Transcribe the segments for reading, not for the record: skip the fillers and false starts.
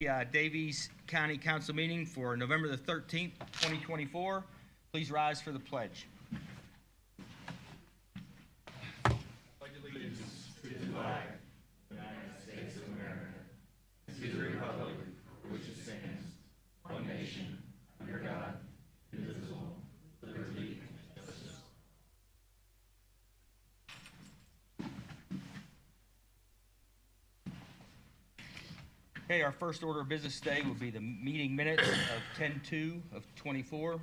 Daviess County Council meeting for November the 13th, 2024. Please rise for the pledge. Pledge allegiance to the flag of the United States of America, and to the republic for which it stands, one nation, under God, indivisible, with liberty and justice. Okay, our first order of business today will be the meeting minutes of 10/2 of 24.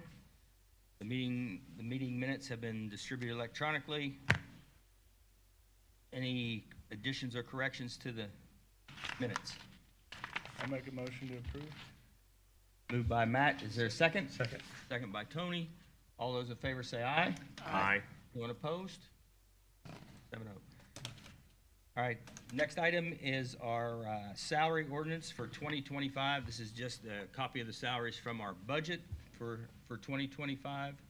The meeting minutes have been distributed electronically. Any additions or corrections to the minutes? I'll make a motion to approve. Moved by Matt. Is there a second? Second. Second by Tony. All those in favor say aye. Aye. Anyone opposed? 7-0. All right, next item is our salary ordinance for 2025. This is just a copy of the salaries from our budget for 2025.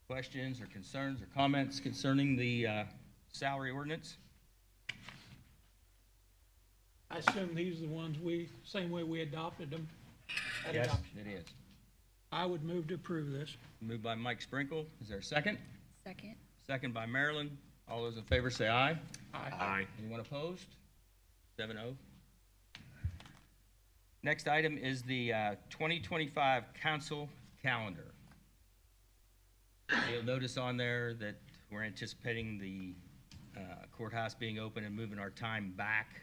Questions or concerns or comments concerning the salary ordinance? I assume these are the ones same way we adopted them at Yes, adoption. it is. I would move to approve this. Moved by Mike Sprinkle. Is there a second? Second. Second by Marilyn. All those in favor say aye. Aye. Anyone opposed? 7-0. Next item is the 2025 council calendar. You'll notice on there that we're anticipating the courthouse being open and moving our time back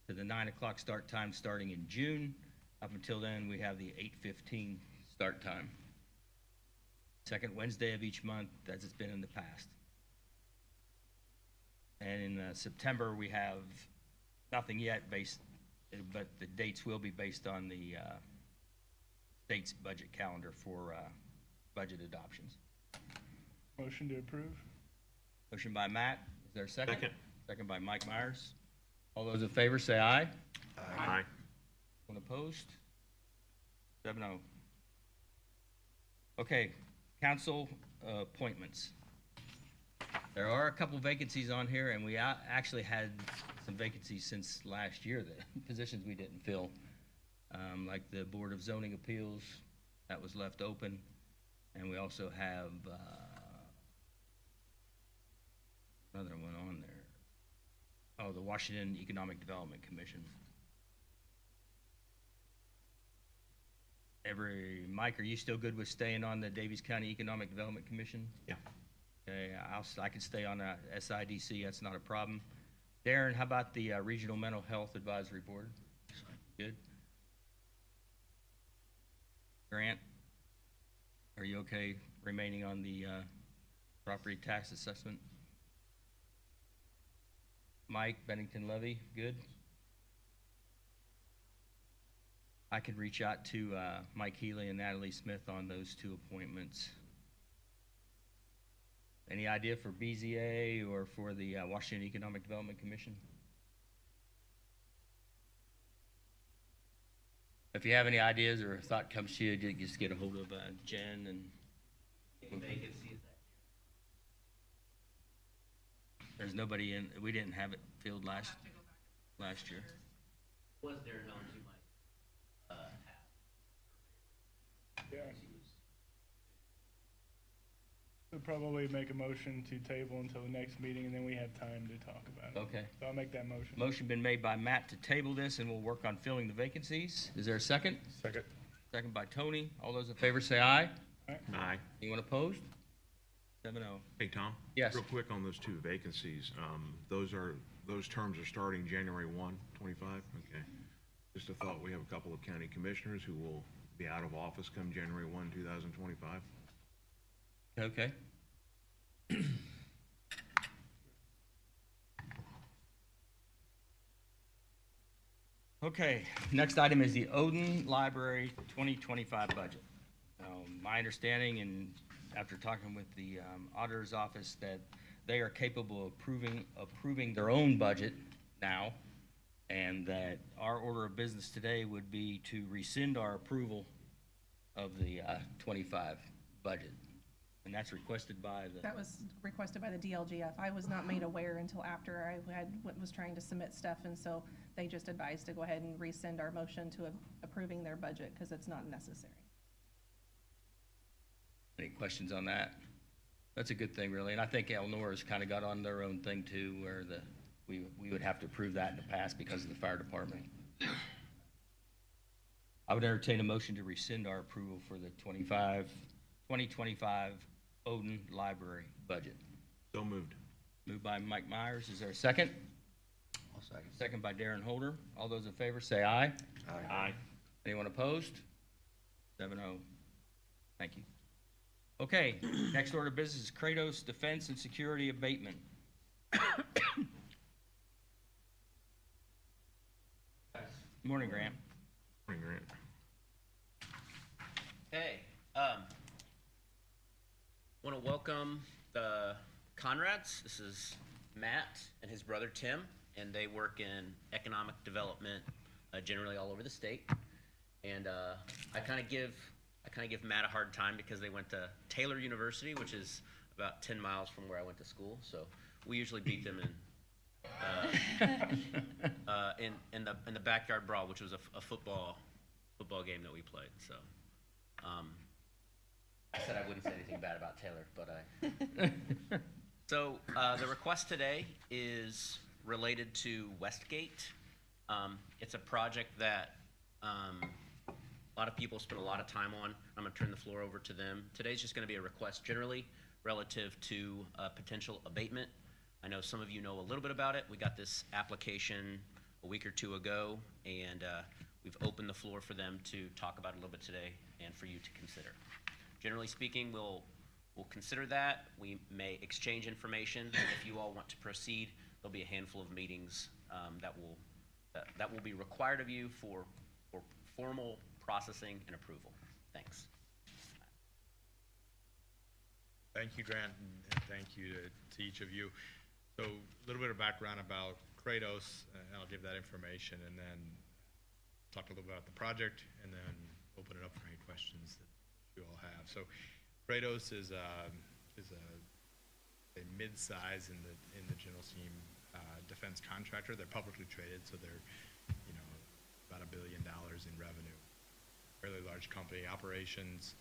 to the 9 o'clock start time starting in June. Up until then, we have the 8:15 start time. Second Wednesday of each month, as it's been in the past. And in September, we have nothing yet but the dates will be based on the state's budget calendar for budget adoptions. Motion to approve. Motion by Matt. Is there a second? Second. Second by Mike Myers. All those in favor say aye. Aye. Anyone opposed? 7-0. Okay, council appointments. There are a couple vacancies on here, and we actually had some vacancies since last year, that positions we didn't fill. Like the Board of Zoning Appeals, that was left open. And we also have another one on there. Oh, the Washington Economic Development Commission. Mike, are you still good with staying on the Daviess County Economic Development Commission? Yeah. Okay, I can stay on SIDC, that's not a problem. Darren, how about the Regional Mental Health Advisory Board? Good. Grant, are you okay remaining on the property tax assessment? Mike, Bennington Levy, good? I could reach out to Mike Healy and Natalie Smith on those two appointments. Any idea for BZA or for the Washington Economic Development Commission? If you have any ideas or a thought comes to you, just get a hold of Jen and. Any vacancies There's nobody in. We didn't have it filled last year. was there known you might have? Yeah. We'll probably make a motion to table until the next meeting, and then we have time to talk about it. Okay. So I'll make that motion. Motion been made by Matt to table this, and we'll work on filling the vacancies. Is there a second? Second. Second by Tony. All those in favor say aye. Aye. Anyone opposed? 7-0. Hey, Tom? Yes. Real quick on those two vacancies, those terms are starting January 1, 25? Okay. Just a thought, we have a couple of county commissioners who will be out of office come January 1, 2025. Okay. Okay, next item is the Odin Library 2025 budget. My understanding, and after talking with the auditor's office, that they are capable of approving their own budget now, and that our order of business today would be to rescind our approval of the 25 budget. And that's requested by the, That was requested by the DLGF. I was not made aware until after was trying to submit stuff, and so they just advised to go ahead and rescind our motion to approving their budget, because it's not necessary. any questions on that? That's a good thing, really. And I think Elnora's kind of got on their own thing too, where we would have to approve that in the past because of the fire department. I would entertain a motion to rescind our approval for the 2025 Odin Library budget. So moved. Moved by Mike Myers. Is there a second? I'll second. Second by Darren Holder. All those in favor say aye. Aye. Anyone opposed? 7-0. Thank you. Okay, next order of business is Kratos Defense and Security Abatement. Morning, Grant. Morning, Grant. Hey, want to welcome the Conrads. This is Matt and his brother Tim, and they work in economic development generally all over the state. And I kind of give Matt a hard time because they went to Taylor University, which is about 10 miles from where I went to school. So we usually beat them in the backyard brawl, which was a football game that we played. So I said I wouldn't say anything bad about Taylor, but I. So the request today is related to Westgate. It's a project that a lot of people spend a lot of time on. I'm going to turn the floor over to them. Today's just going to be a request generally relative to potential abatement. I know some of you know a little bit about it. We got this application a week or two ago, and we've opened the floor for them to talk about it a little bit today and for you to consider. Generally speaking, we'll consider that. We may exchange information. If you all want to proceed, there'll be a handful of meetings that will be required of you for formal processing and approval. Thanks. Thank you, Grant, and thank you to each of you. So a little bit of background about Kratos, and I'll give that information, and then talk a little bit about the project, and then open it up for any questions that you all have. So Kratos is a mid-size in the general scheme defense contractor. They're publicly traded, so they're about $1 billion in revenue. Fairly large company, operations,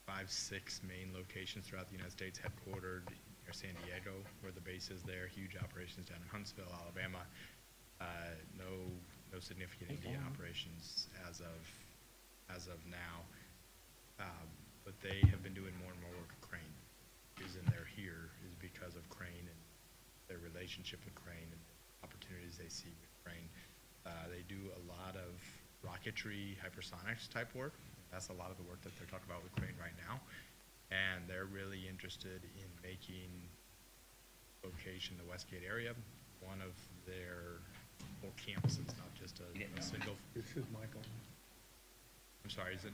5-6 main locations throughout the United States, headquartered near San Diego, where the base is there. Huge operations down in Huntsville, Alabama. No significant Indian operations as of now. But they have been doing more and more work with Crane. The reason they're here is because of Crane and their relationship with Crane and the opportunities they see with Crane. They do a lot of rocketry, hypersonics type work. That's a lot of the work that they're talking about with Crane right now. And they're really interested in making location, the Westgate area, one of their whole campuses, not just a single. This is Michael. I'm sorry, is it?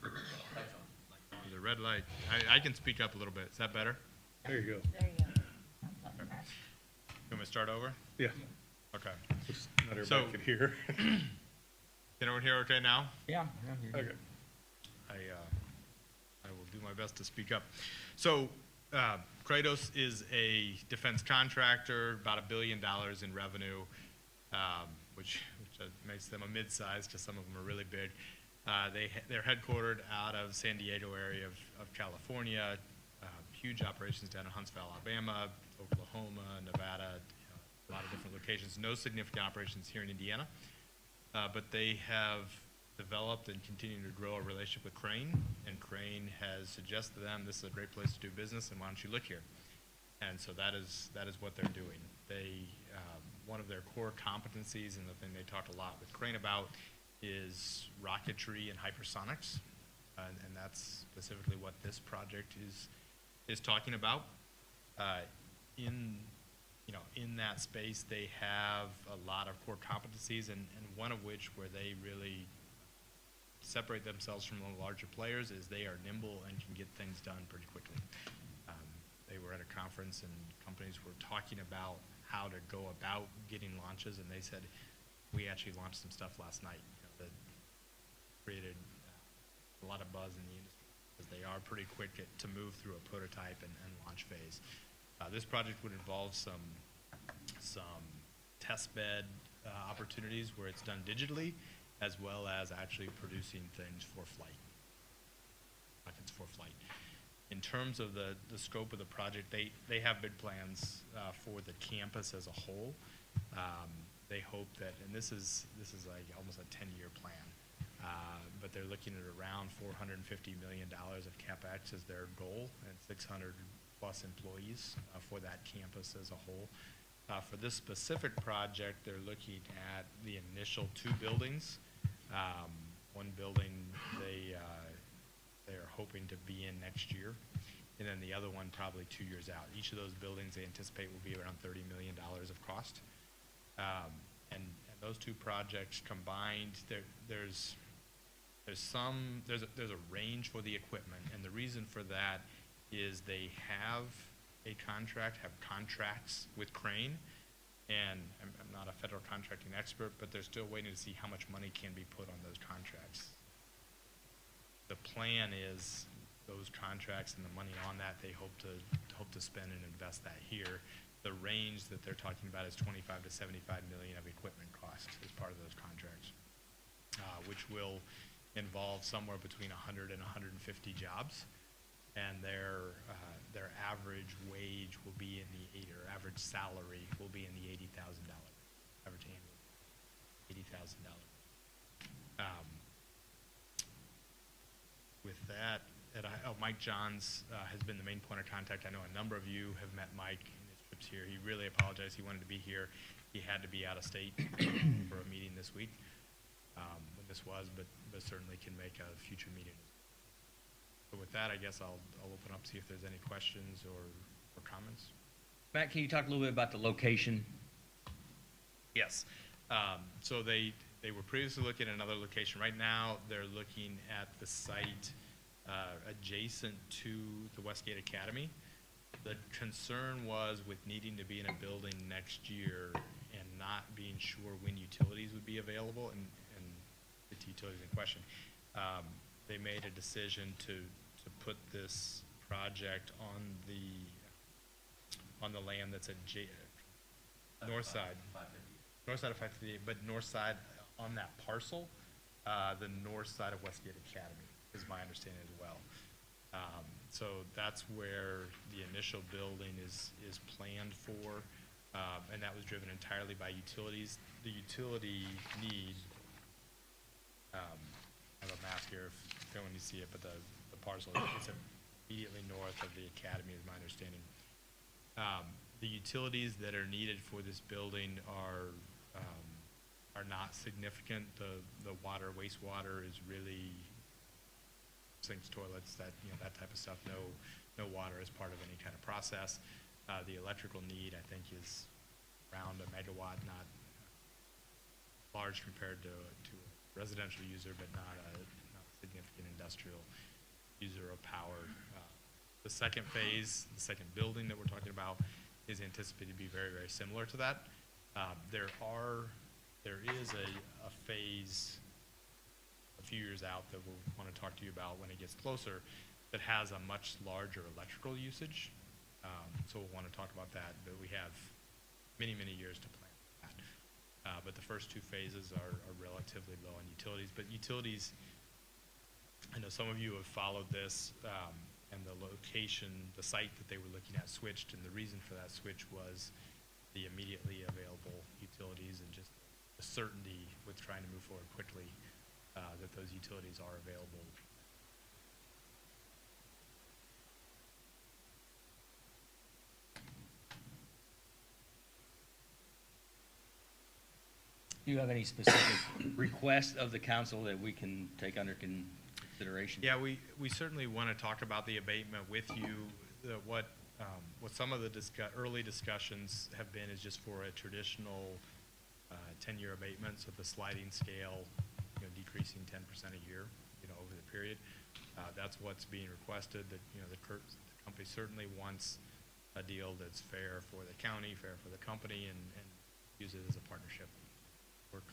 There's a red light. I can speak up a little bit. Is that better? There you go. There you go. You want me to start over? Yeah, Okay. just not everybody could hear. Can everyone hear okay now? Yeah. Okay. I will do my best to speak up. So, Kratos is a defense contractor, about $1 billion in revenue, which makes them a mid-size because some of them are really big. They're headquartered out of San Diego area of California, huge operations down in Huntsville, Alabama, Oklahoma, Nevada, a lot of different locations. No significant operations here in Indiana, but they have developed and continue to grow a relationship with Crane, and Crane has suggested to them this is a great place to do business, and why don't you look here? And so that is what they're doing. They one of their core competencies, and the thing they talk a lot with Crane about, is rocketry and hypersonics, and that's specifically what this project is talking about. In that space, they have a lot of core competencies, and one of which where they really separate themselves from the larger players is they are nimble and can get things done pretty quickly. They were at a conference and companies were talking about how to go about getting launches, and they said, we actually launched some stuff last night, that created a lot of buzz in the industry, because they are pretty quick to move through a prototype and launch phase. This project would involve some test bed opportunities where it's done digitally, as well as actually producing things for flight. Rockets for flight. In terms of the scope of the project, they have big plans for the campus as a whole. They hope that, and this is like almost a 10-year plan, but they're looking at around $450 million of CapEx as their goal, and 600 plus employees for that campus as a whole. For this specific project, they're looking at the initial 2 buildings. One building they are hoping to be in next year, and then the other one probably 2 years out. Each of those buildings they anticipate will be around $30 million of cost. And those 2 projects combined, there's a range for the equipment, and the reason for that is they have contracts with Crane, and I'm not a federal contracting expert, but they're still waiting to see how much money can be put on those contracts. The plan is those contracts and the money on that, they hope to spend and invest that here. The range that they're talking about is 25 to 75 million of equipment cost as part of those contracts, which will involve somewhere between 100 and 150 jobs, and their average wage will be in the average salary will be in the $80,000 average annual $80,000. With that, Mike Johns has been the main point of contact. I know a number of you have met Mike in his trips here. He really apologized. He wanted to be here. He had to be out of state for a meeting this week when this was, but certainly can make a future meeting. So with that, I guess I'll open up, see if there's any questions or comments. Matt, can you talk a little bit about the location? Yes. So they were previously looking at another location. Right now, they're looking at the site adjacent to the Westgate Academy. The concern was with needing to be in a building next year and not being sure when utilities would be available, and the utilities in question. They made a decision to put this project on the land that's at north side. North side of 558, but north side on that parcel, the north side of Westgate Academy is my understanding as well. So that's where the initial building is planned for, and that was driven entirely by utilities. The utility need, I have a map here if you don't want to see it, but the parcel is immediately north of the academy is my understanding. The utilities that are needed for this building are not significant. The water, wastewater is really sinks, toilets, that type of stuff. No water as part of any kind of process. The electrical need, I think, is around a megawatt, not large compared to a residential user, but not a significant industrial user of power. The second phase, the second building that we're talking about, is anticipated to be very, very similar to that. There is a phase a few years out that we'll want to talk to you about when it gets closer that has a much larger electrical usage. So we'll want to talk about that, but we have many, many years to plan that. But the first 2 phases are relatively low on utilities. But utilities, I know some of you have followed this, and the location, the site that they were looking at switched, and the reason for that switch was the immediately available utilities and just the certainty with trying to move forward quickly that those utilities are available. Do you have any specific requests of the council that we can take under consideration? Yeah, we certainly want to talk about the abatement with you. What some of the early discussions have been is just for a traditional 10-year abatement, so the sliding scale, decreasing 10% a year, over the period. That's what's being requested. That the company certainly wants a deal that's fair for the county, fair for the company, and use it as a partnership. Work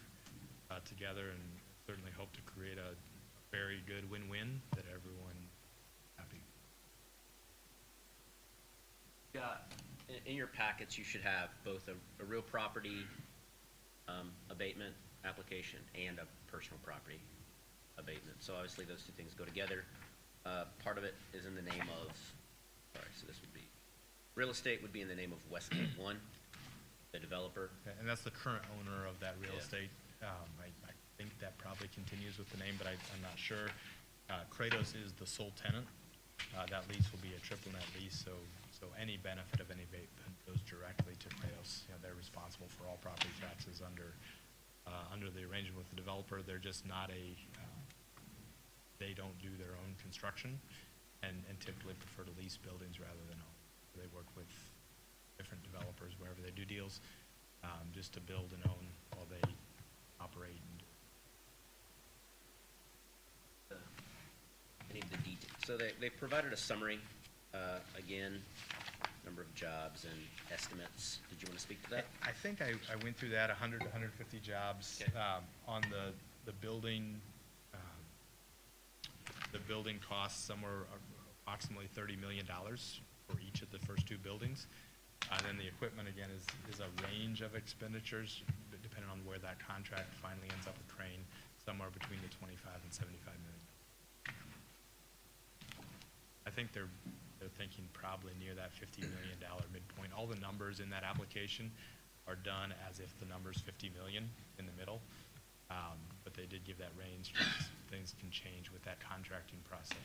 together, and certainly hope to create a very good win-win that everyone happy. Yeah, in your packets, you should have both a real property abatement application and a personal property abatement. So obviously those two things go together. Part of it is in the name of, sorry, so this would be, real estate would be in the name of Westgate 1, the developer. And that's the current owner of that real Yeah. estate. I think that probably continues with the name, but I'm not sure. Kratos is the sole tenant. That lease will be a triple net lease, so any benefit of any abatement goes directly to Kratos. You know, they're responsible for all property taxes under the arrangement with the developer. They're just not they don't do their own construction and typically prefer to lease buildings rather than own. They work with different developers wherever they do deals, just to build and own while they operate and do. Any of the details. So they provided a summary, again, number of jobs and estimates. Did you want to speak to that? I think I went through that, 100 to 150 jobs. Okay. On the building, costs somewhere approximately $30 million for each of the first two buildings. Then the equipment, again, is a range of expenditures, depending on where that contract finally ends up with Crane, somewhere between the 25 and 75 million. I think they're thinking probably near that $50 million midpoint. All the numbers in that application are done as if the number's 50 million in the middle. But they did give that range, because things can change with that contracting process.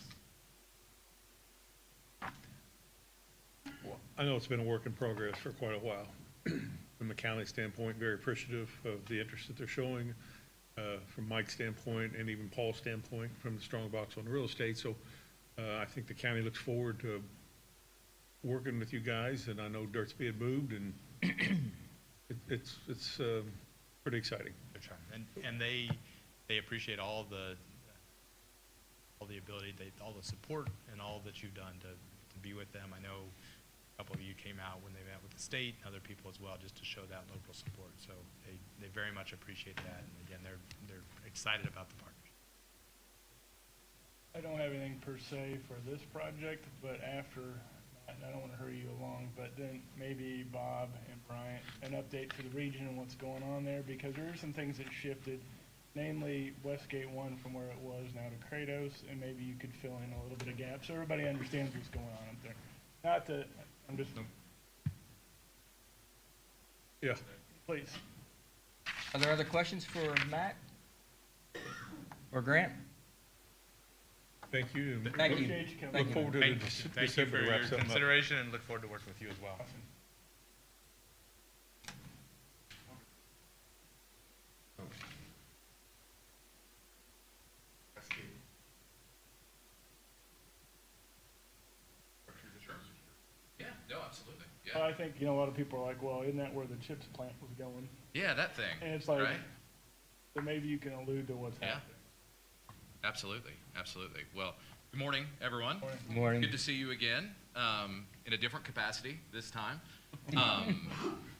Well, I know it's been a work in progress for quite a while. From a county standpoint, very appreciative of the interest that they're showing. From Mike's standpoint and even Paul's standpoint from the strong box on the real estate. So I think the county looks forward to working with you guys, and I know dirt's being moved, and it's pretty exciting. They're trying, and they appreciate all the ability, all the support and all that you've done to be with them. I know a couple of you came out when they met with the state, and other people as well, just to show that local support. So they very much appreciate that, and again, they're excited about the partnership. I don't have anything per se for this project, but after, and I don't want to hurry you along, but then maybe Bob and Bryant, an update to the region and what's going on there, because there are some things that shifted, namely Westgate 1 from where it was now to Kratos, and maybe you could fill in a little bit of gap so everybody understands what's going on up there. Not to, I'm just, Yeah. please. Are there other questions for Matt? Or Grant? Thank you. and Thank you. Appreciate you coming. Thank Look you. forward to Thank you December for to wrap your something up. consideration, and look forward to working with you as well. Awesome. Yeah, no, absolutely, Well, yeah. I think, a lot of people are like, well, isn't that where the chips plant was going? Yeah, that thing, And it's like, right? so maybe you can allude to what's Yeah. happening. Absolutely, absolutely. Well, good morning, everyone. Morning. Morning. Good to see you again, in a different capacity this time.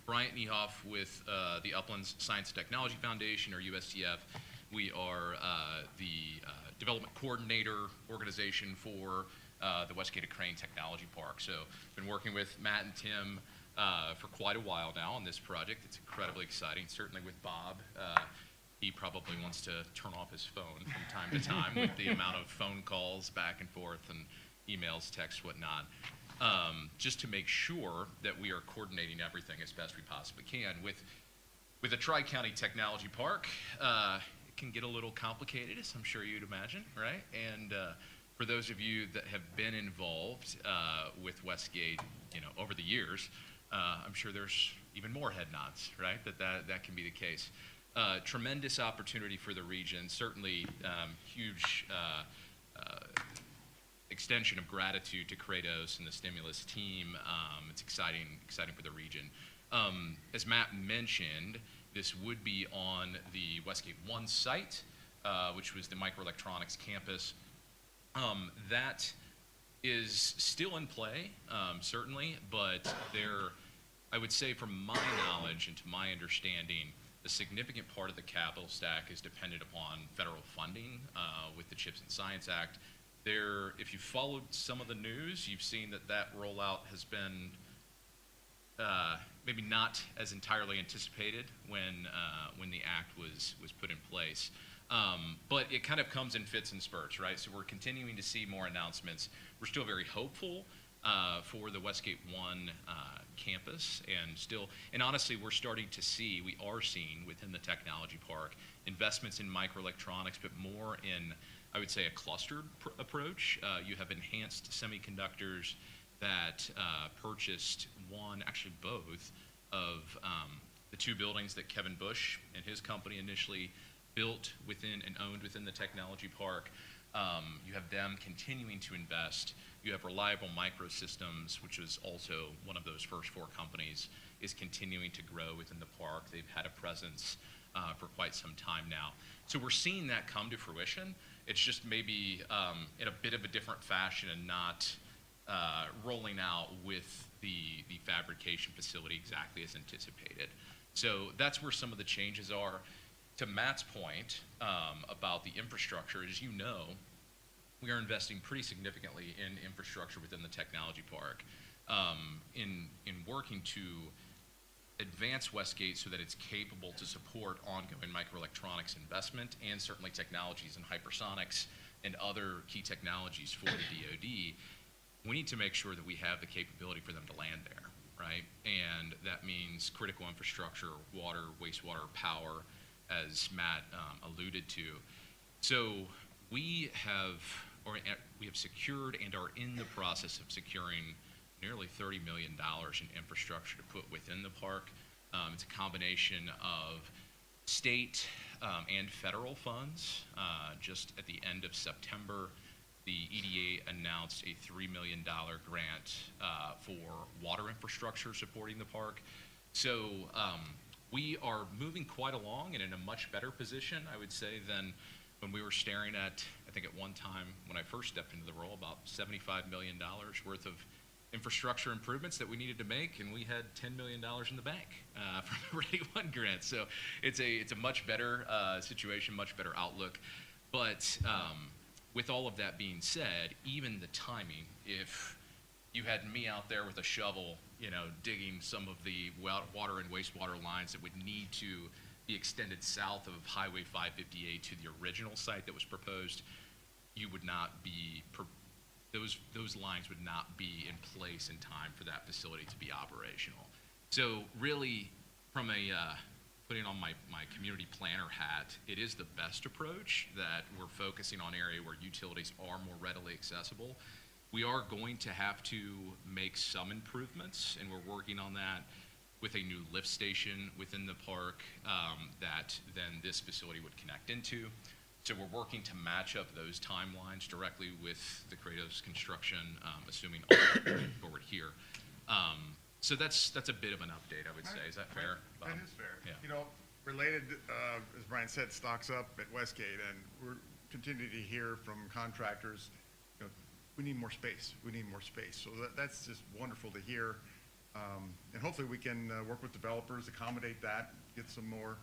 Bryant Niehoff with the Uplands Science and Technology Foundation, or USTF. We are the development coordinator organization for the Westgate to Crane Technology Park. So been working with Matt and Tim for quite a while now on this project. It's incredibly exciting, certainly with Bob. He probably wants to turn off his phone from time to time with the amount of phone calls back and forth and emails, texts, whatnot, just to make sure that we are coordinating everything as best we possibly can. With a Tri-County Technology Park, it can get a little complicated, as I'm sure you'd imagine, right? And for those of you that have been involved with Westgate, over the years, I'm sure there's even more head nods, right? That can be the case. Tremendous opportunity for the region, certainly huge extension of gratitude to Kratos and the Stimulus team. It's exciting for the region. As Matt mentioned, this would be on the Westgate 1 site, which was the microelectronics campus. That is still in play, certainly, but I would say from my knowledge and to my understanding, a significant part of the capital stack is dependent upon federal funding with the CHIPS and Science Act. If you followed some of the news, you've seen that rollout has been maybe not as entirely anticipated when the act was put in place. But it kind of comes in fits and spurts, right? So we're continuing to see more announcements. We're still very hopeful for the Westgate 1 campus, and honestly, we are seeing within the technology park investments in microelectronics, but more in, I would say, a clustered approach. You have enhanced semiconductors that purchased both of the two buildings that Kevin Bush and his company initially built within and owned within the technology park. You have them continuing to invest. You have Reliable Microsystems, which is also one of those first four companies, is continuing to grow within the park. They've had a presence for quite some time now. So we're seeing that come to fruition. It's just maybe in a bit of a different fashion and not rolling out with the fabrication facility exactly as anticipated. So that's where some of the changes are. To Matt's point about the infrastructure, as you know, we are investing pretty significantly in infrastructure within the technology park in working to advance Westgate so that it's capable to support ongoing microelectronics investment and certainly technologies in hypersonics and other key technologies for the DoD. We need to make sure that we have the capability for them to land there, right? And that means critical infrastructure, water, wastewater, power, as Matt alluded to. So we have secured and are in the process of securing nearly $30 million in infrastructure to put within the park. It's a combination of state and federal funds. Just at the end of September, the EDA announced a $3 million grant for water infrastructure supporting the park. So we are moving quite along and in a much better position, I would say, than when we were staring at, I think at one time when I first stepped into the role, about $75 million worth of infrastructure improvements that we needed to make, and we had $10 million in the bank from the Ready One grant. So it's a much better situation, much better outlook. But with all of that being said, even the timing, if you had me out there with a shovel, digging some of the water and wastewater lines that would need to be extended south of Highway 558 to the original site that was proposed, you would not be, those lines would not be in place in time for that facility to be operational. So really, from putting on my community planner hat, it is the best approach that we're focusing on area where utilities are more readily accessible. We are going to have to make some improvements, and we're working on that with a new lift station within the park that then this facility would connect into. So we're working to match up those timelines directly with the Kratos construction, assuming all moving forward here. So that's a bit of an update, I would say. Is that fair, Bob? That is fair. Yeah. Related, as Brian said, stocks up at Westgate, and we're continuing to hear from contractors, we need more space. We need more space. So that's just wonderful to hear. And hopefully we can work with developers, accommodate that, get some more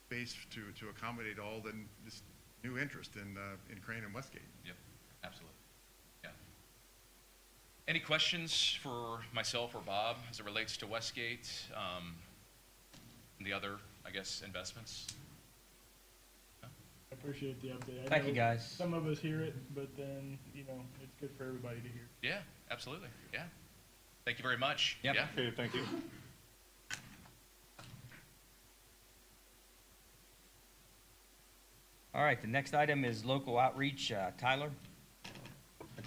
space to accommodate all this new interest in Crane and Westgate. Yep, absolutely. Yeah. Any questions for myself or Bob as it relates to Westgate and the other, I guess, investments? I appreciate the update. I Thank you, know guys. Some of us hear it, but then, it's good for everybody to hear. Yeah, absolutely. Yeah. Thank you very much. Yep. Yeah. Okay, thank you. All right, the next item is local outreach. Tyler?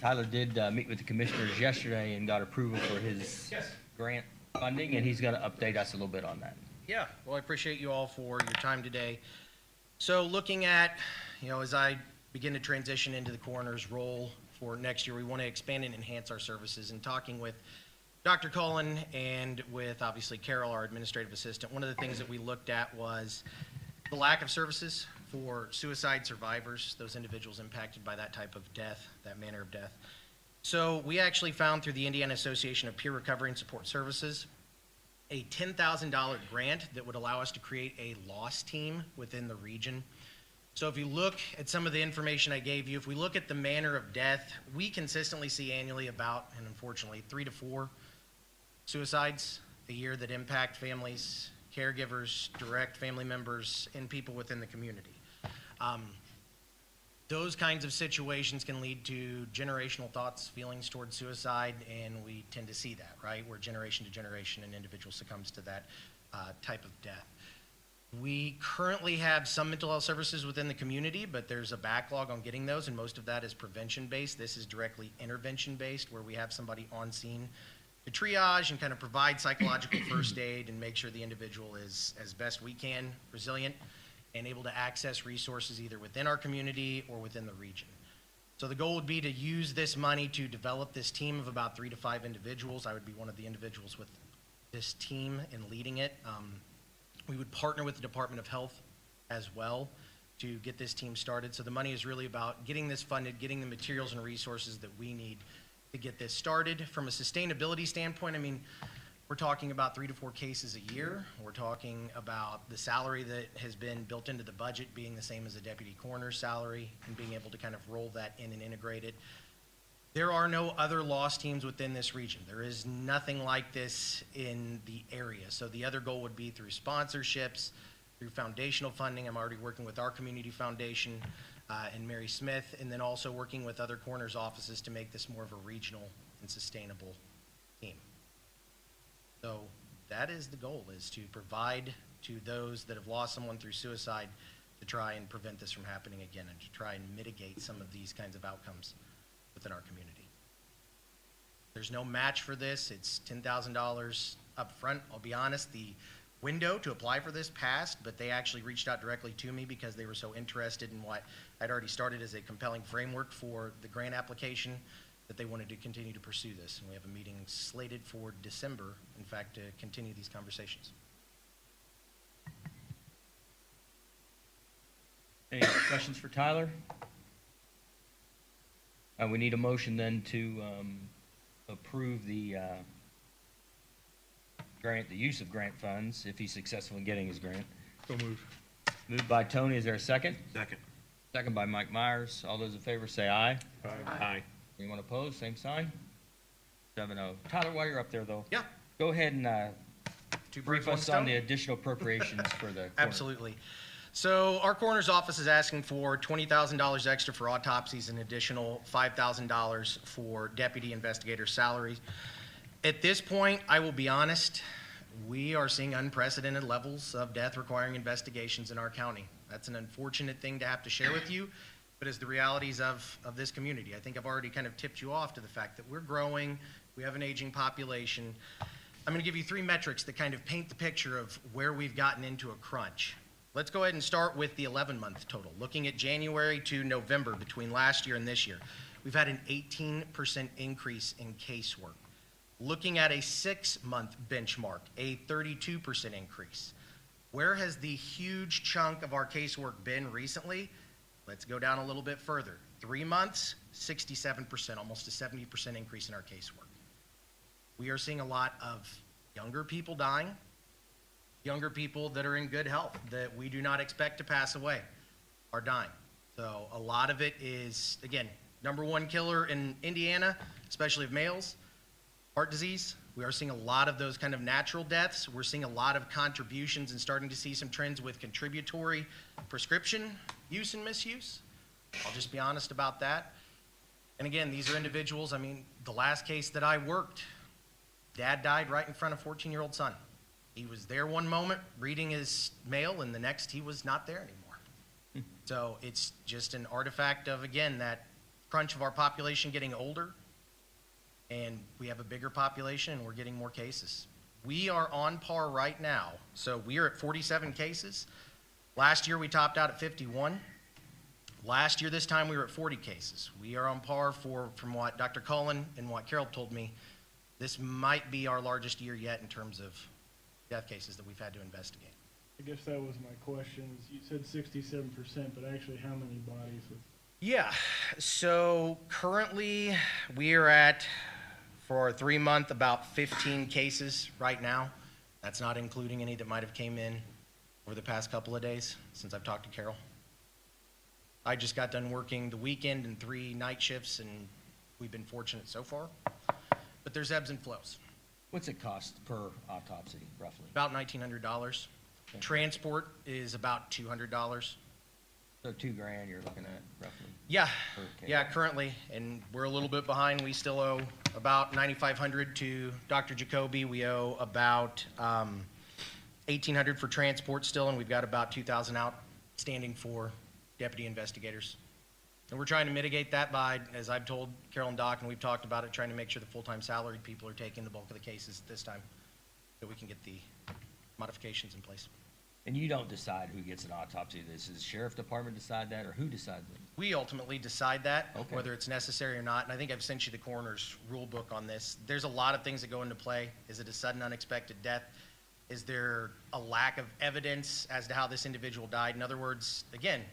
Tyler did meet with the commissioners yesterday and got approval for his grant funding, and he's going to update us a little bit on that. Yeah, well, I appreciate you all for your time today. So looking at, as I begin to transition into the coroner's role for next year, we want to expand and enhance our services. And talking with Dr. Cullen and with, obviously, Carol, our administrative assistant, one of the things that we looked at was the lack of services for suicide survivors, those individuals impacted by that type of death, that manner of death. So we actually found through the Indiana Association of Peer Recovery and Support Services a $10,000 grant that would allow us to create a loss team within the region. So if you look at some of the information I gave you, if we look at the manner of death, we consistently see annually about, and unfortunately, 3 to 4 suicides a year that impact families, caregivers, direct family members, and people within the community. Those kinds of situations can lead to generational thoughts, feelings towards suicide, and we tend to see that, right? Where generation to generation an individual succumbs to that type of death. We currently have some mental health services within the community, but there's a backlog on getting those, and most of that is prevention-based. This is directly intervention-based, where we have somebody on scene to triage and kind of provide psychological first aid and make sure the individual is, as best we can, resilient and able to access resources either within our community or within the region. So the goal would be to use this money to develop this team of about 3 to 5 individuals. I would be one of the individuals with this team and leading it. We would partner with the Department of Health as well to get this team started. So the money is really about getting this funded, getting the materials and resources that we need to get this started. From a sustainability standpoint, I mean, we're talking about 3 to 4 cases a year. We're talking about the salary that has been built into the budget being the same as a deputy coroner's salary and being able to kind of roll that in and integrate it. There are no other loss teams within this region. There is nothing like this in the area. So the other goal would be through sponsorships, through foundational funding. I'm already working with our community foundation and Mary Smith, and then also working with other coroners' offices to make this more of a regional and sustainable team. So that is the goal, is to provide to those that have lost someone through suicide to try and prevent this from happening again and to try and mitigate some of these kinds of outcomes within our community. There's no match for this. It's $10,000 up front. I'll be honest, the window to apply for this passed, but they actually reached out directly to me because they were so interested in what I'd already started as a compelling framework for the grant application that they wanted to continue to pursue this. And we have a meeting slated for December, in fact, to continue these conversations. Any questions for Tyler? We need a motion then to approve the grant, the use of grant funds, if he's successful in getting his grant. So moved. Moved by Tony, is there a second? Second. Second by Mike Myers. All those in favor say aye. Aye. Anyone opposed, same sign? 7-0. Tyler, while you're up there though. Yeah. Go ahead and Two brief birds, one us on stone. the additional appropriations for the coroner. Absolutely. So our coroner's office is asking for $20,000 extra for autopsies and additional $5,000 for deputy investigator salaries. At this point, I will be honest, we are seeing unprecedented levels of death requiring investigations in our county. That's an unfortunate thing to have to share with you, but it's the realities of this community. I think I've already kind of tipped you off to the fact that we're growing, we have an aging population. I'm going to give you 3 metrics that kind of paint the picture of where we've gotten into a crunch. Let's go ahead and start with the 11-month total. Looking at January to November between last year and this year, we've had an 18% increase in casework. Looking at a 6-month benchmark, a 32% increase. Where has the huge chunk of our casework been recently? Let's go down a little bit further. 3 months, 67%, almost a 70% increase in our casework. We are seeing a lot of younger people dying, younger people that are in good health that we do not expect to pass away are dying. So a lot of it is, again, #1 killer in Indiana, especially of males, heart disease. We are seeing a lot of those kind of natural deaths. We're seeing a lot of contributions and starting to see some trends with contributory prescription use and misuse. I'll just be honest about that. And again, these are individuals, I mean, the last case that I worked, dad died right in front of 14-year-old son. He was there one moment reading his mail, and the next he was not there anymore. So it's just an artifact of, again, that crunch of our population getting older, and we have a bigger population, and we're getting more cases. We are on par right now. So we are at 47 cases. Last year, we topped out at 51. Last year, this time, we were at 40 cases. We are on par from what Dr. Cullen and what Carol told me, this might be our largest year yet in terms of death cases that we've had to investigate. I guess that was my question. You said 67%, but actually how many bodies with Yeah, so currently we are at, for our 3-month, about 15 cases right now. That's not including any that might have came in over the past couple of days since I've talked to Carol. I just got done working the weekend and 3 night shifts, and we've been fortunate so far. But there's ebbs and flows. What's it cost per autopsy, roughly? About $1,900. Transport is about $200. So $2,000 you're looking at roughly? Yeah, Okay. yeah, currently, and we're a little bit behind. We still owe about $9,500 to Dr. Jacoby. We owe about $1,800 for transport still, and we've got about $2,000 outstanding for deputy investigators. And we're trying to mitigate that by, as I've told Carol and Doc, and we've talked about it, trying to make sure the full-time salaried people are taking the bulk of the cases this time, so we can get the modifications in place. And you don't decide who gets an autopsy? Does the sheriff department decide that, or who decides it? We ultimately decide that, Okay. whether it's necessary or not, and I think I've sent you the coroner's rule book on this. There's a lot of things that go into play. Is it a sudden unexpected death? Is there a lack of evidence as to how this individual died? In other words, again,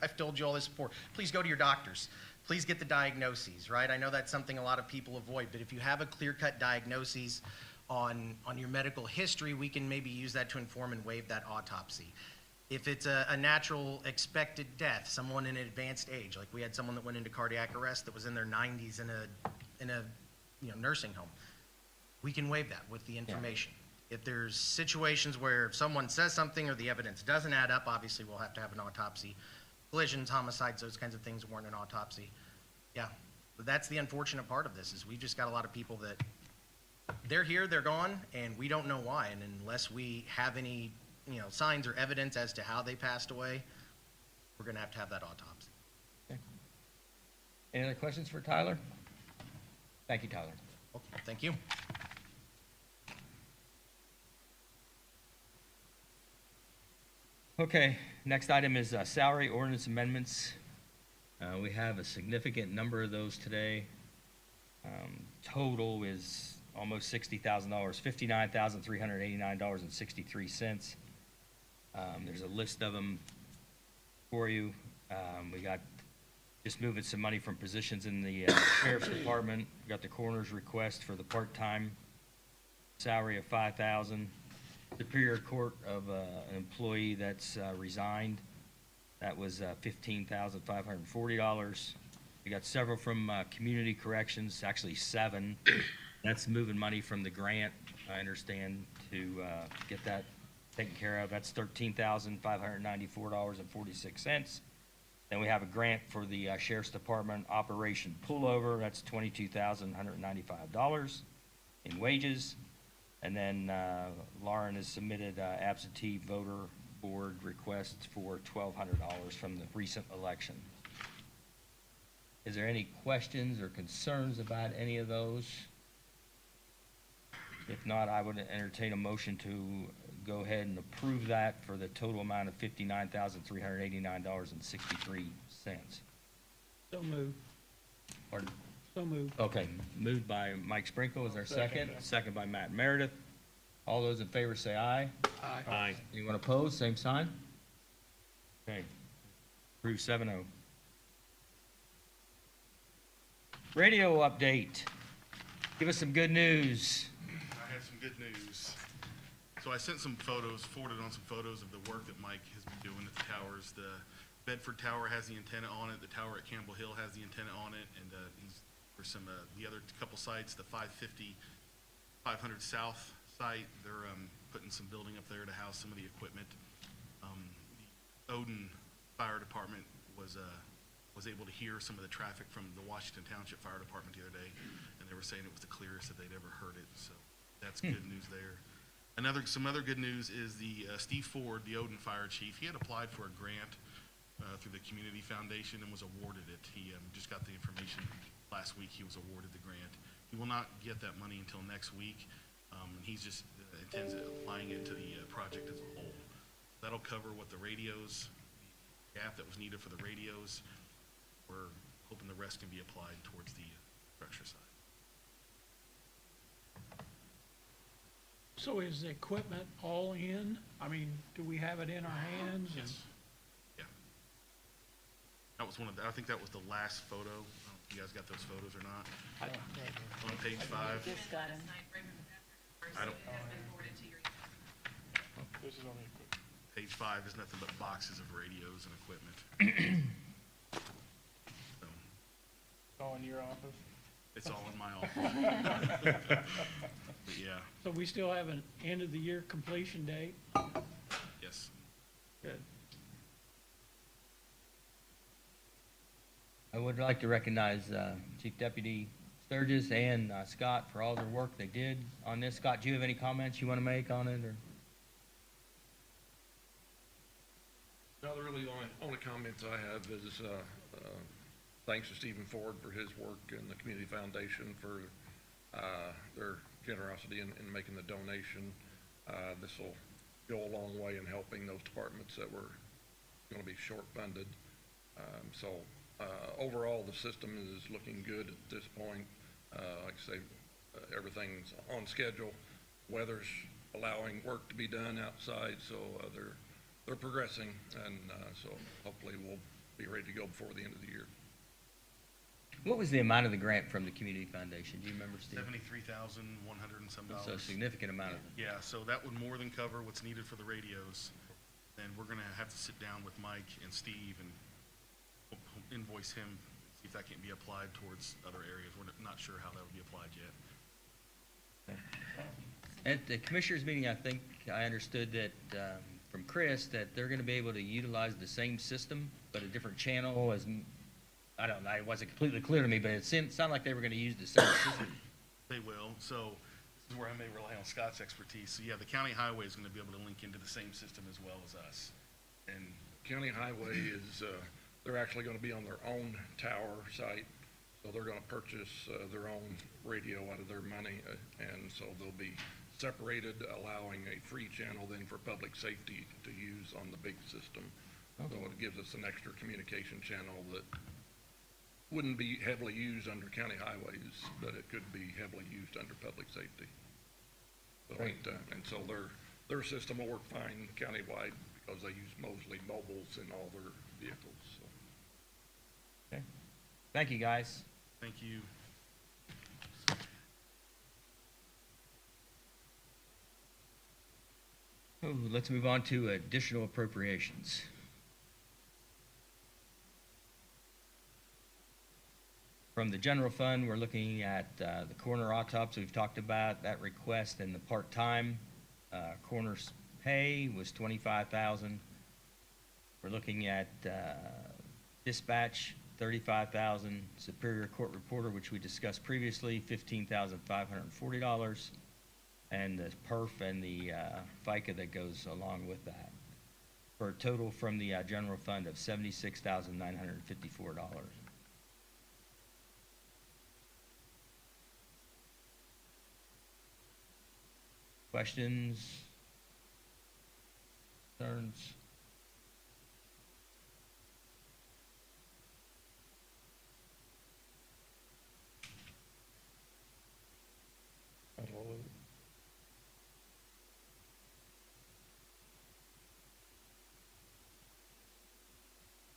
I've told you all this before, please go to your doctors. Please get the diagnoses, right? I know that's something a lot of people avoid, but if you have a clear-cut diagnosis on your medical history, we can maybe use that to inform and waive that autopsy. If it's a natural expected death, someone in an advanced age, like we had someone that went into cardiac arrest that was in their 90s in a nursing home, we can waive that with the information. If there's situations where if someone says something or the evidence doesn't add up, obviously we'll have to have an autopsy. Collisions, homicides, those kinds of things warrant an autopsy. Yeah, but that's the unfortunate part of this, is we've just got a lot of people that they're here, they're gone, and we don't know why. And unless we have any, signs or evidence as to how they passed away, we're gonna have to have that autopsy. Any other questions for Tyler? Thank you, Tyler. Okay, thank you. Okay, next item is salary ordinance amendments. We have a significant number of those today. Total is almost $60,000, $59,389.63. There's a list of them for you. We got just moving some money from positions in the sheriff's department. We got the coroner's request for the part-time salary of $5,000. Superior Court of an employee that's resigned. That was $15,540. We got several from community corrections, actually 7. That's moving money from the grant, I understand, to get that taken care of. That's $13,594.46. Then we have a grant for the Sheriff's Department Operation Pullover. That's $22,195 in wages. And then Lauren has submitted absentee voter board requests for $1,200 from the recent election. Is there any questions or concerns about any of those? If not, I would entertain a motion to go ahead and approve that for the total amount of $59,389.63. So moved. Pardon? So moved. Okay, moved by Mike Sprinkle, is there a second? Second by Matt Meredith. All those in favor say aye. Aye. Aye. Anyone opposed, same sign? Okay, approved 7-0. Radio update. Give us some good news. I have some good news. So I sent some photos, forwarded on some photos of the work that Mike has been doing at the towers. The Bedford Tower has the antenna on it. The tower at Campbell Hill has the antenna on it. And for some the other couple sites, the 500 South site, they're putting some building up there to house some of the equipment. The Odin Fire Department was able to hear some of the traffic from the Washington Township Fire Department the other day, and they were saying it was the clearest that they'd ever heard it. So that's good news there. Some other good news is the Steve Ford, the Odin Fire Chief. He had applied for a grant through the Community Foundation and was awarded it. He just got the information last week. He was awarded the grant. He will not get that money until next week. And he's just intends applying it to the project as a whole. That'll cover what the radios, the gap that was needed for the radios. We're hoping the rest can be applied towards the structure side. So is the equipment all in? I mean, do we have it in our hands? Yes. Yeah. That was one of the, I think that was the last photo. I don't know if you guys got those photos or not. On page 5. Just got him. I don't, This is only a quick. page 5 is nothing but boxes of radios and equipment. So, It's all in your office? it's all in my office. But yeah, So we still have an end of the year completion date. yes. Good. I would like to recognize Chief Deputy Sturgis and Scott for all their work they did on this. Scott, do you have any comments you want to make on it, or? No, really, the only comments I have is, thanks to Stephen Ford for his work and the Community Foundation for, their generosity in making the donation. This will go a long way in helping those departments that were gonna be short funded. Overall, the system is looking good at this point. Like I say, everything's on schedule. Weather's allowing work to be done outside, so, they're progressing, and so hopefully we'll be ready to go before the end of the year. What was the amount of the grant from the Community Foundation? Do you remember, Steve? 73,100 and some It's dollars. a significant amount of it. Yeah, so that would more than cover what's needed for the radios. And we're gonna have to sit down with Mike and Steve and invoice him, see if that can be applied towards other areas. We're not sure how that would be applied yet. At the commissioners meeting, I think I understood that, from Chris, that they're gonna be able to utilize the same system, but a different channel as, I don't know, it wasn't completely clear to me, but it sounded like they were gonna use the same system. They will, so this is where I may rely on Scott's expertise. So yeah, the county highway is gonna be able to link into the same system as well as us. And County Highway is, they're actually gonna be on their own tower site, so they're gonna purchase, their own radio out of their money, and so they'll be separated, allowing a free channel then for public safety to use on the big system. So it gives us an extra communication channel that wouldn't be heavily used under county highways, but it could be heavily used under public safety. So Great. and so their system will work fine countywide because they use mostly mobiles in all their vehicles, so. Okay. Thank you, guys. Thank you. Oh, let's move on to additional appropriations. From the general fund, we're looking at the coroner autopsy we've talked about, that request, and the part-time coroner's pay was $25,000. We're looking at dispatch, $35,000, Superior Court Reporter, which we discussed previously, $15,540, and the perf and the FICA that goes along with that, for a total from the general fund of $76,954. Questions? Concerns? That's all of it.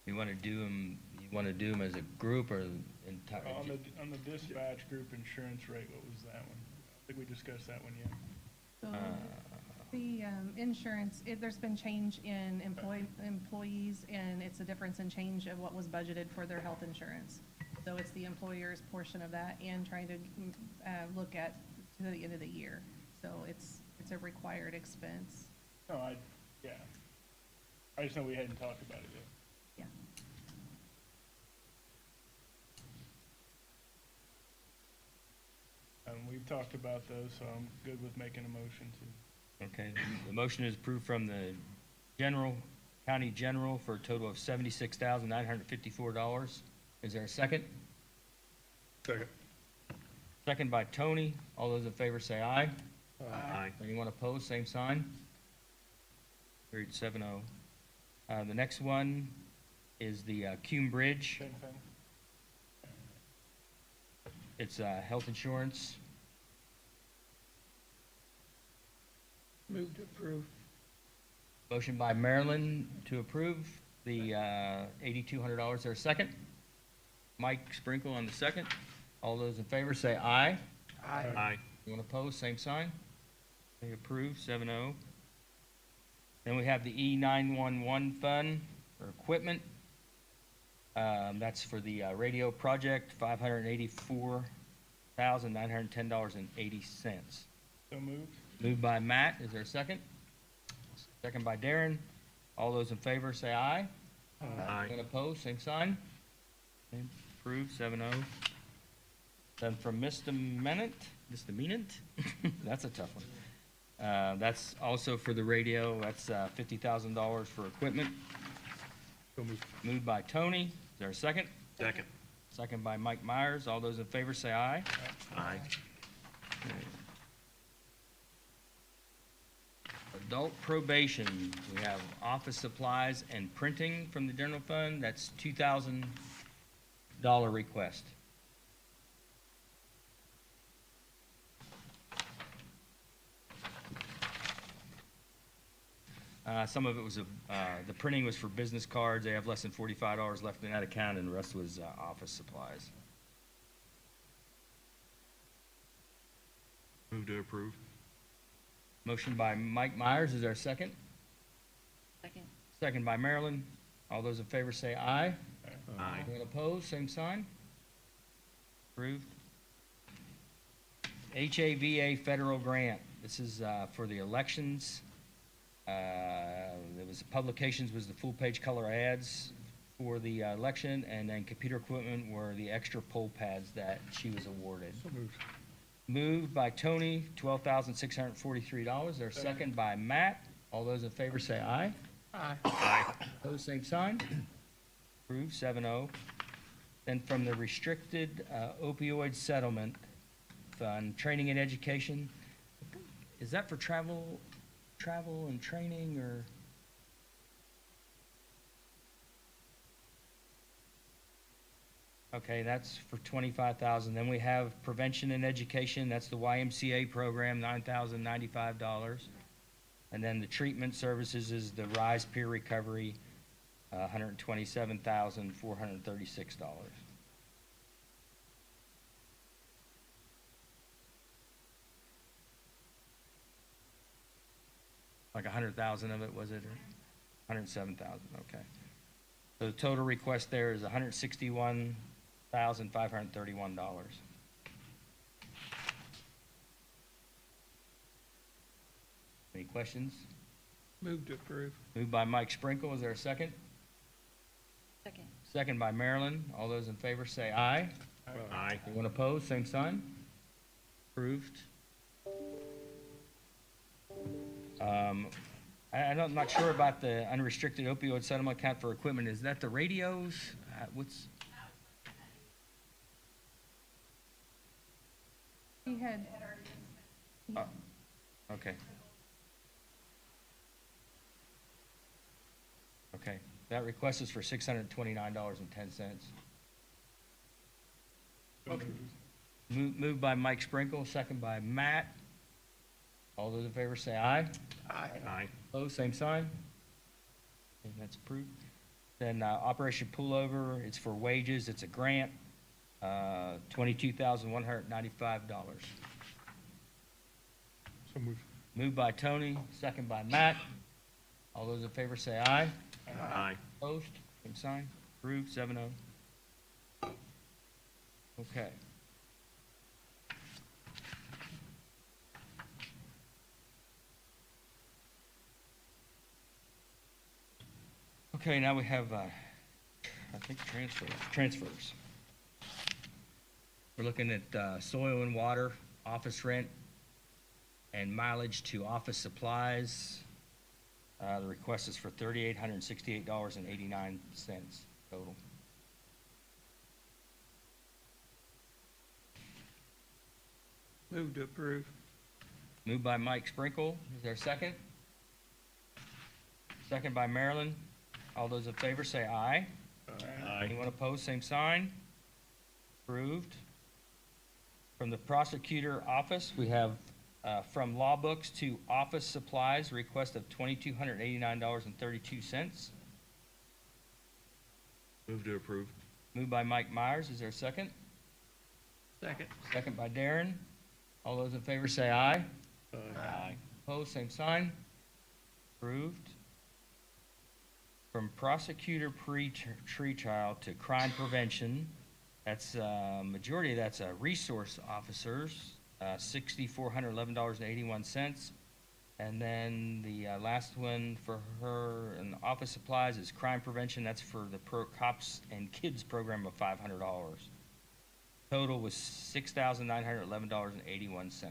You want to do them as a group or entire? On the dispatch group insurance rate, what was that one? I think we discussed that one yet. So the insurance, there's been change in employees, and it's a difference in change of what was budgeted for their health insurance. So it's the employer's portion of that and trying to look at to the end of the year. So it's a required expense. No, yeah. I just know we hadn't talked about it yet. Yeah. We've talked about those, so I'm good with making a motion to. Okay, the motion is approved from the county general for a total of $76,954. Is there a second? Second. Second by Tony. All those in favor say aye. Aye. Anyone opposed, same sign. Carried 7-0. The next one is the Cume Bridge. Same thing. It's health insurance. Move to approve. Motion by Marilyn to approve, the $8,200. Is there a second? Mike Sprinkle on the second. All those in favor say aye. Aye. Anyone opposed, same sign. They approve, 7-0. Then we have the E911 fund for equipment. That's for the radio project, $584,910.80. So moved. Moved by Matt, is there a second? Second by Darren. All those in favor say aye. Aye. Anyone opposed, same sign. Okay, approved, 7-0. Then from Misdemeanant, that's a tough one. That's also for the radio, that's $50,000 for equipment. So moved. Moved by Tony, is there a second? Second. Second by Mike Myers, all those in favor say aye. Aye. Adult probation, we have office supplies and printing from the general fund, that's $2,000 request. Some of it was, the printing was for business cards, they have less than $45 left in that account, and the rest was office supplies. Move to approve. Motion by Mike Myers, is there a second? Second. Second by Marilyn. All those in favor say aye. Aye. Anyone opposed, same sign. Approved. HAVA federal grant. This is for the elections. There was, publications was the full-page color ads for the election, and then computer equipment were the extra poll pads that she was awarded. So moved. Moved by Tony, $12,643. There's second by Matt. All those in favor say aye. Aye. Opposed, same sign. Approved, 7-0. Then from the restricted opioid settlement fund, training and education, is that for travel and training, or? Okay, that's for $25,000. Then we have prevention and education, that's the YMCA program, $9,095. And then the treatment services is the RISE peer recovery, $127,436. Like 100,000 of it, was it? 107,000, okay. So the total request there is $161,531. Any questions? Move to approve. Moved by Mike Sprinkle, is there a second? Second. Second by Marilyn. All those in favor say aye. Aye. Anyone opposed, same sign. Approved. I'm not sure about the unrestricted opioid settlement account for equipment. Is that the radios? What's? He had, Okay. Okay, that request is for $629.10. Moved by Mike Sprinkle, second by Matt. All those in favor say aye. Aye. Opposed, same sign. Okay, that's approved. Then Operation Pullover, it's for wages, it's a grant, $22,195. So moved. Moved by Tony, second by Matt. All those in favor say aye. Aye. Opposed, same sign. Approved, 7-0. Okay. Okay, now we have, I think transfers. We're looking at soil and water, office rent, and mileage to office supplies. The request is for $3,868.89 total. Move to approve. Moved by Mike Sprinkle. Is there a second? Second by Marilyn. All those in favor say aye. Aye. Anyone opposed, same sign. Approved. From the prosecutor office, we have from law books to office supplies, request of $2,289.32. Move to approve. Moved by Mike Myers, is there a second? Second. Second by Darren. All those in favor say aye. Aye. Opposed, same sign. Approved. From prosecutor pre-tree trial to crime prevention, that's, majority of that's resource officers, $6,411.81. And then the last one for her in office supplies is crime prevention. That's for the cops and kids program of $500. Total was $6,911.81. So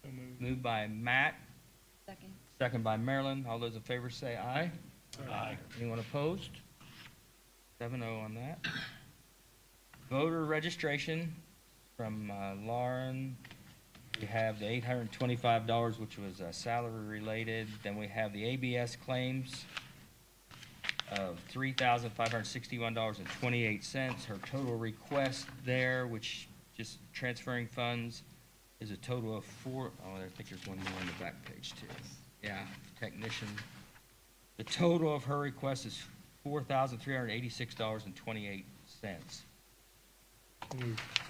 moved. Moved by Matt, Second. second by Marilyn. All those in favor say aye. Aye. Anyone opposed? 7-0 on that. Voter registration from Lauren. We have the $825, which was salary related. Then we have the ABS claims of $3,561.28. Her total request there, which just transferring funds, is a total of I think there's one more on the back page too. Yeah, technician. The total of her request is $4,386.28.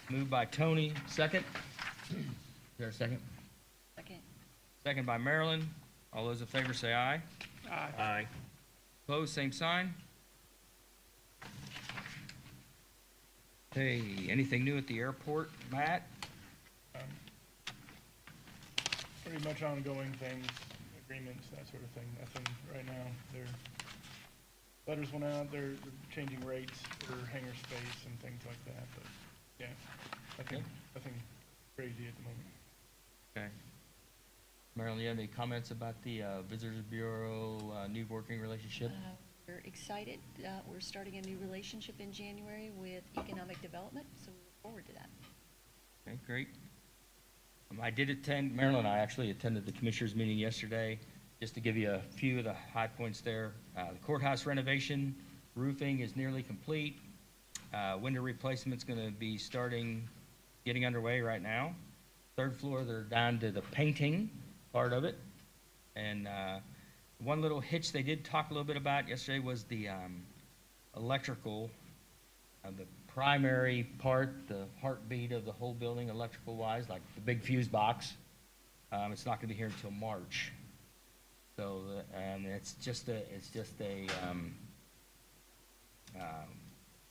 Moved by Tony, second. Is there a second? Second. Second by Marilyn. All those in favor say aye. Aye. Aye. Opposed, same sign. Hey, anything new at the airport, Matt? Pretty much ongoing things, agreements, that sort of thing. Nothing right now. Letters went out, they're changing rates for hangar space and things like that, but, yeah, nothing crazy at the moment. Okay. Marilyn, you have any comments about the Visitors Bureau new working relationship? We're excited. We're starting a new relationship in January with economic development, so we look forward to that. Okay, great. I did attend, Marilyn and I actually attended the commissioners meeting yesterday, just to give you a few of the high points there. The courthouse renovation, roofing is nearly complete. Window replacement's gonna be getting underway right now. Third floor, they're down to the painting part of it. And one little hitch they did talk a little bit about yesterday was the electrical, the primary part, the heartbeat of the whole building, electrical-wise, like the big fuse box. It's not gonna be here until March. So, and it's just a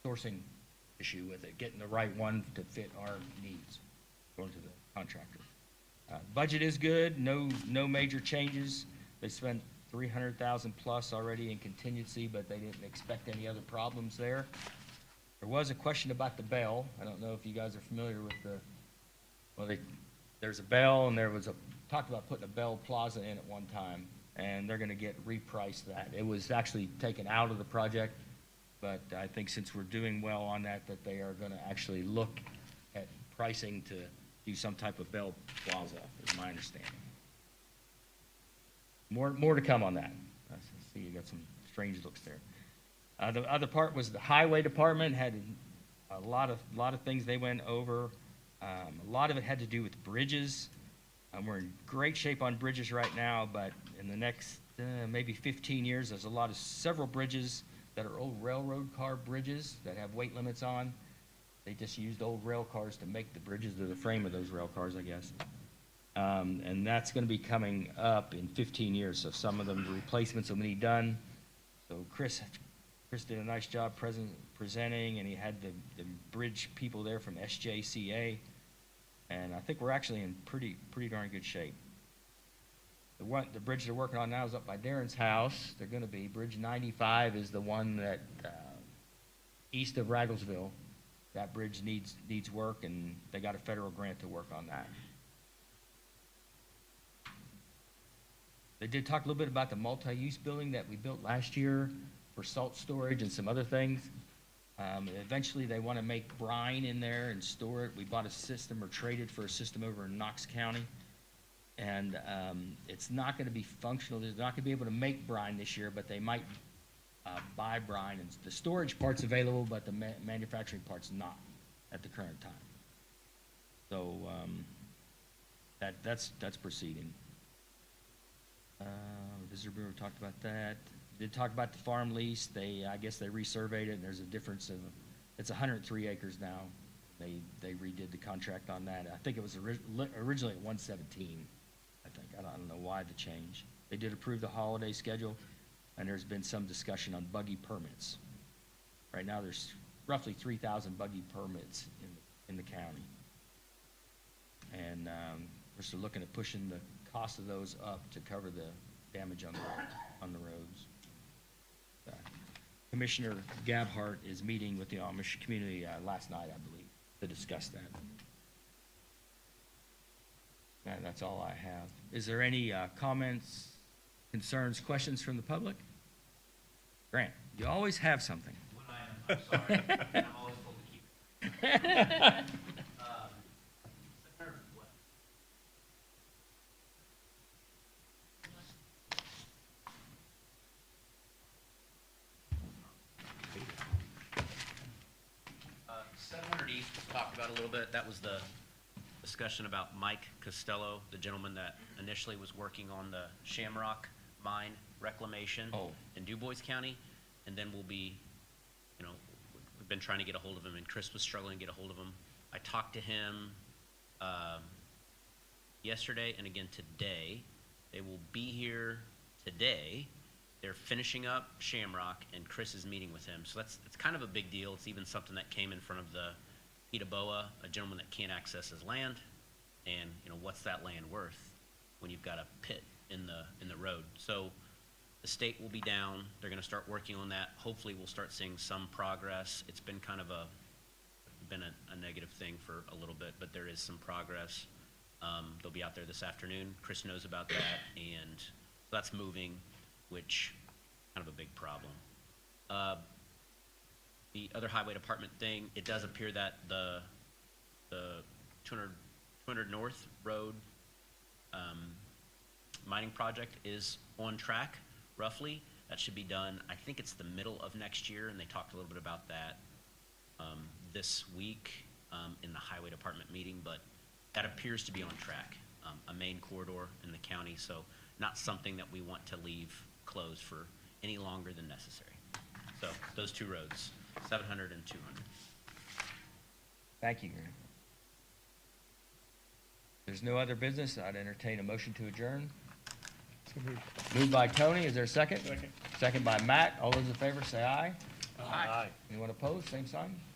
sourcing issue with it, getting the right one to fit our needs, according to the contractor. Budget is good, no major changes. They spent 300,000 plus already in contingency, but they didn't expect any other problems there. There was a question about the bell. I don't know if you guys are familiar with there's a bell, and there was talked about putting a Bell Plaza in at one time, and they're gonna get repriced that. It was actually taken out of the project, but I think since we're doing well on that they are gonna actually look at pricing to do some type of Bell Plaza, is my understanding. More to come on that. I see you got some strange looks there. The other part was the highway department had a lot of things they went over. A lot of it had to do with bridges. We're in great shape on bridges right now, but in the next maybe 15 years, there's several bridges that are old railroad car bridges that have weight limits on. They just used old rail cars to make the bridges to the frame of those rail cars, I guess. And that's gonna be coming up in 15 years, so some of them, the replacements will be done. So Chris did a nice job presenting, and he had the bridge people there from SJCA, and I think we're actually in pretty darn good shape. The bridge they're working on now is up by Darren's house. They're gonna be, Bridge 95 is the one that, east of Ragglesville. That bridge needs work, and they got a federal grant to work on that. They did talk a little bit about the multi-use building that we built last year for salt storage and some other things. Eventually, they want to make brine in there and store it. We bought a system or traded for a system over in Knox County. And it's not going to be functional. They're not going to be able to make brine this year, but they might buy brine. And the storage part's available, but the manufacturing part's not at the current time. So that's proceeding. Visitor Bureau talked about that. did talk about the farm lease. I guess they resurveyed it, and there's a difference of, it's 103 acres now. They redid the contract on that. I think it was originally at 117, I think. I don't know why the change. They did approve the holiday schedule, and there's been some discussion on buggy permits. Right now, there's roughly 3,000 buggy permits in the county. And we're still looking at pushing the cost of those up to cover the damage on the roads. Commissioner Gabhart is meeting with the Amish community last night, I believe, to discuss that. And that's all I have. Is there any comments, concerns, questions from the public? Grant, you always have something. I'm sorry. I'm always told to keep it. East was talked about a little bit. That was the discussion about Mike Costello, the gentleman that initially was working on the Shamrock Mine reclamation in DuBois County. And then we'll be, you know, we've been trying to get a hold of him, and Chris was struggling to get a hold of him. I talked to him yesterday and again today. They will be here today. They're finishing up Shamrock, and Chris is meeting with him. So it's kind of a big deal. It's even something that came in front of the Boa, a gentleman that can't access his land. And, you know, what's that land worth when you've got a pit in the road? So the state will be down. They're going to start working on that. Hopefully we'll start seeing some progress. It's been kind of a negative thing for a little bit, but there is some progress. They'll be out there this afternoon. Chris knows about that, and that's moving, which kind of a big problem. The other highway department thing, it does appear that the 200 North Road mining project is on track, roughly. That should be done, I think it's the middle of next year, and they talked a little bit about that this week in the highway department meeting, but that appears to be on track. A main corridor in the county, so not something that we want to leave closed for any longer than necessary. So those two roads, 700 and 200. Thank you, Grant. There's no other business. I'd entertain a motion to adjourn. Moved by Tony. Is there a second? Second. Second by Matt. All those in favor say aye. Aye. Anyone opposed? Same sign.